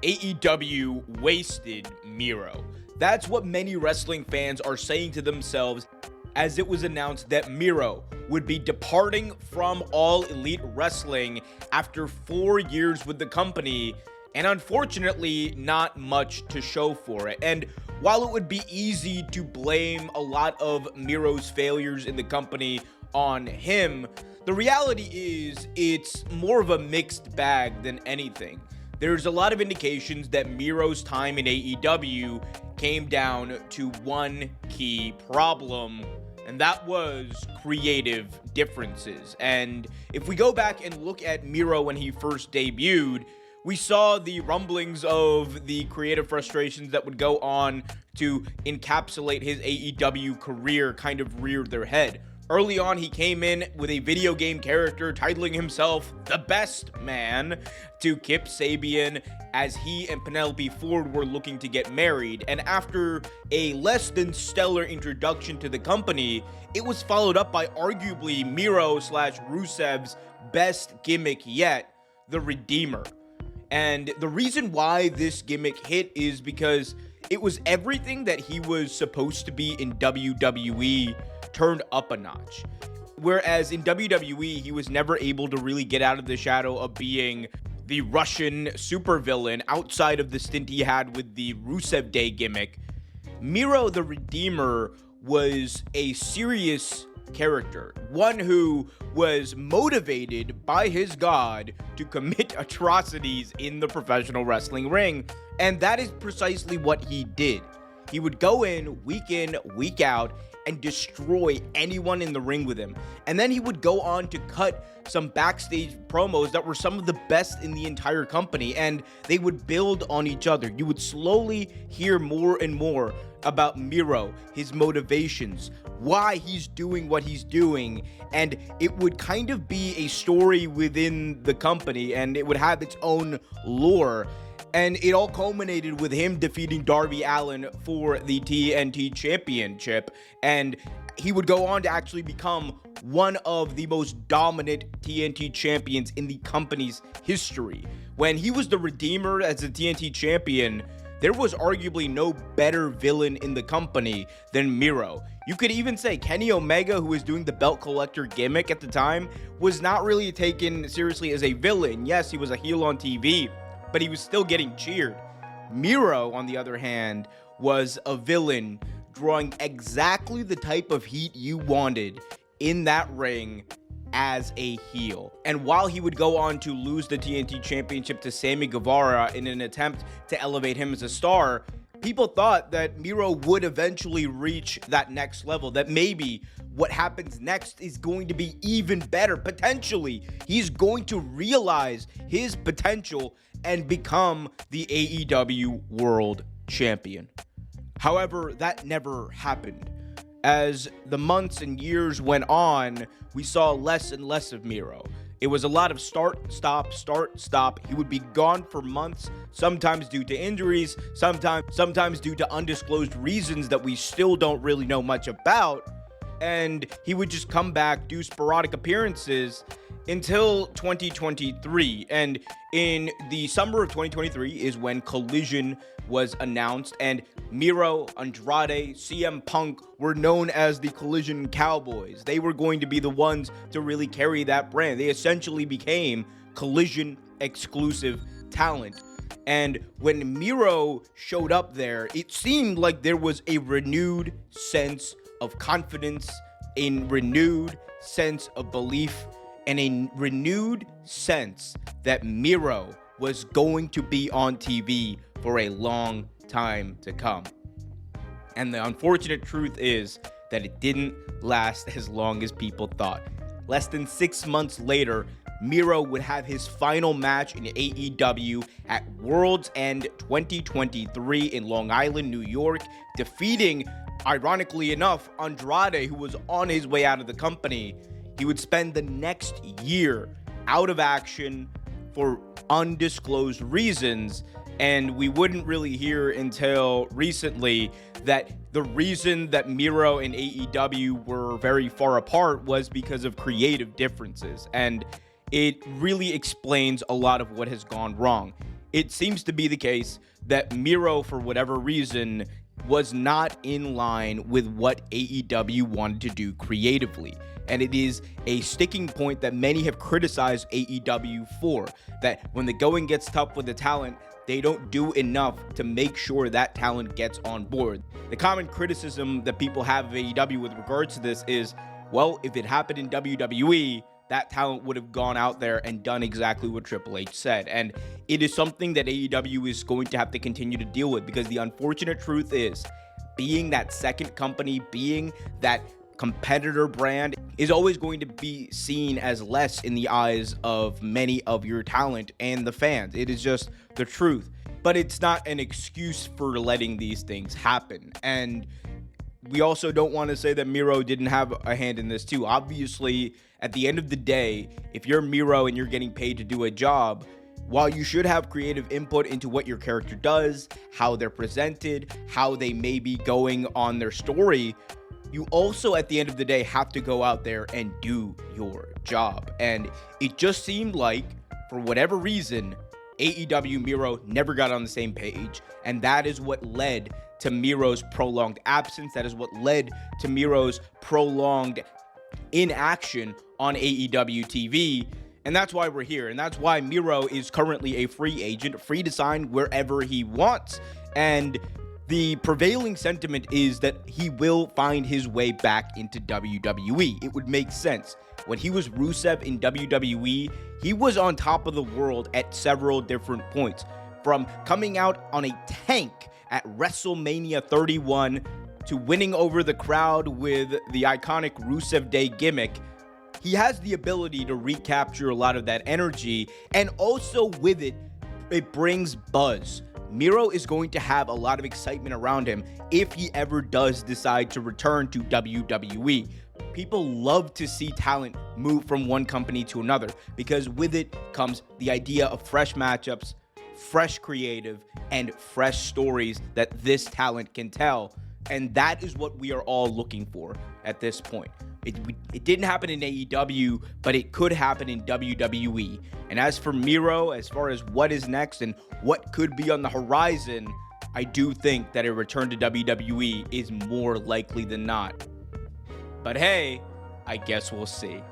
AEW wasted Miro. That's what many wrestling fans are saying to themselves as it was announced that Miro would be departing from All Elite Wrestling after 4 years with the company, and unfortunately not much to show for it. And while it would be easy to blame a lot of Miro's failures in the company on him, the reality is it's more of a mixed bag than anything. There's a lot of indications that Miro's time in AEW came down to one key problem, and that was creative differences. And if we go back and look at Miro when he first debuted, we saw the rumblings of the creative frustrations that would go on to encapsulate his AEW career kind of rear their head. Early on, he came in with a video game character titling himself the Best Man to Kip Sabian as he and Penelope Ford were looking to get married. And after a less than stellar introduction to the company, it was followed up by arguably Miro/Rusev's best gimmick yet, the Redeemer. And the reason why this gimmick hit is because it was everything that he was supposed to be in WWE turned up a notch. Whereas in WWE, he was never able to really get out of the shadow of being the Russian supervillain outside of the stint he had with the Rusev Day gimmick. Miro the Redeemer was a serious character, one who was motivated by his god to commit atrocities in the professional wrestling ring, and that is precisely what he did. He would go in, week out, and destroy anyone in the ring with him. And then he would go on to cut some backstage promos that were some of the best in the entire company, and they would build on each other. You would slowly hear more and more about Miro, his motivations, why he's doing what he's doing, and it would kind of be a story within the company, and it would have its own lore. And it all culminated with him defeating Darby Allin for the TNT Championship. And he would go on to actually become one of the most dominant TNT champions in the company's history. When he was the Redeemer as the TNT champion, there was arguably no better villain in the company than Miro. You could even say Kenny Omega, who was doing the belt collector gimmick at the time, was not really taken seriously as a villain. Yes, he was a heel on TV, but he was still getting cheered. Miro, on the other hand, was a villain, drawing exactly the type of heat you wanted in that ring as a heel. And while he would go on to lose the TNT Championship to Sammy Guevara in an attempt to elevate him as a star, people thought that Miro would eventually reach that next level, that maybe what happens next is going to be even better. Potentially, he's going to realize his potential and become the AEW World Champion. However, that never happened. As the months and years went on, we saw less and less of Miro. It was a lot of start, stop. He would be gone for months, sometimes due to injuries, sometimes due to undisclosed reasons that we still don't really know much about. And he would just come back, do sporadic appearances until 2023. And in the summer of 2023 is when Collision was announced, and Miro, Andrade, CM Punk were known as the Collision Cowboys. They were going to be the ones to really carry that brand. They essentially became Collision exclusive talent. And when Miro showed up there, it seemed like there was a renewed sense of confidence, a renewed sense of belief, and a renewed sense that Miro was going to be on TV for a long time to come. And the unfortunate truth is that it didn't last as long as people thought. Less than 6 months later, Miro would have his final match in AEW at World's End 2023 in Long Island, New York, defeating, ironically enough, Andrade, who was on his way out of the company. He would spend the next year out of action for undisclosed reasons, and we wouldn't really hear until recently that the reason that Miro and AEW were very far apart was because of creative differences, and it really explains a lot of what has gone wrong. it seems to be the case that Miro, for whatever reason, was not in line with what AEW wanted to do creatively. And it is a sticking point that many have criticized AEW for, that when the going gets tough with the talent, they don't do enough to make sure that talent gets on board. The common criticism that people have of AEW with regards to this is, well, if it happened in WWE, that talent would have gone out there and done exactly what Triple H said. And it is something that AEW is going to have to continue to deal with, because the unfortunate truth is, being that second company, being that competitor brand, is always going to be seen as less in the eyes of many of your talent and the fans. It is just the truth. But it's not an excuse for letting these things happen. And we also don't want to say that Miro didn't have a hand in this too. Obviously, at the end of the day, if you're Miro and you're getting paid to do a job, while you should have creative input into what your character does, how they're presented, how they may be going on their story, you also, at the end of the day, have to go out there and do your job. And it just seemed like, for whatever reason, AEW Miro never got on the same page. And that is what led to Miro's prolonged absence. That is what led to Miro's prolonged inaction on AEW TV. And that's why we're here. And that's why Miro is currently a free agent, free to sign wherever he wants. And the prevailing sentiment is that he will find his way back into WWE. It would make sense. When he was Rusev in WWE, he was on top of the world at several different points. From coming out on a tank at WrestleMania 31 to winning over the crowd with the iconic Rusev Day gimmick, he has the ability to recapture a lot of that energy, and also with it, it brings buzz. Miro is going to have a lot of excitement around him if he ever does decide to return to WWE. People love to see talent move from one company to another, because with it comes the idea of fresh matchups, fresh creative, and fresh stories that this talent can tell. And that is what we are all looking for at this point. It didn't happen in AEW, but it could happen in WWE. And as for Miro, as far as what is next and what could be on the horizon, I do think that a return to WWE is more likely than not. But hey, I guess we'll see.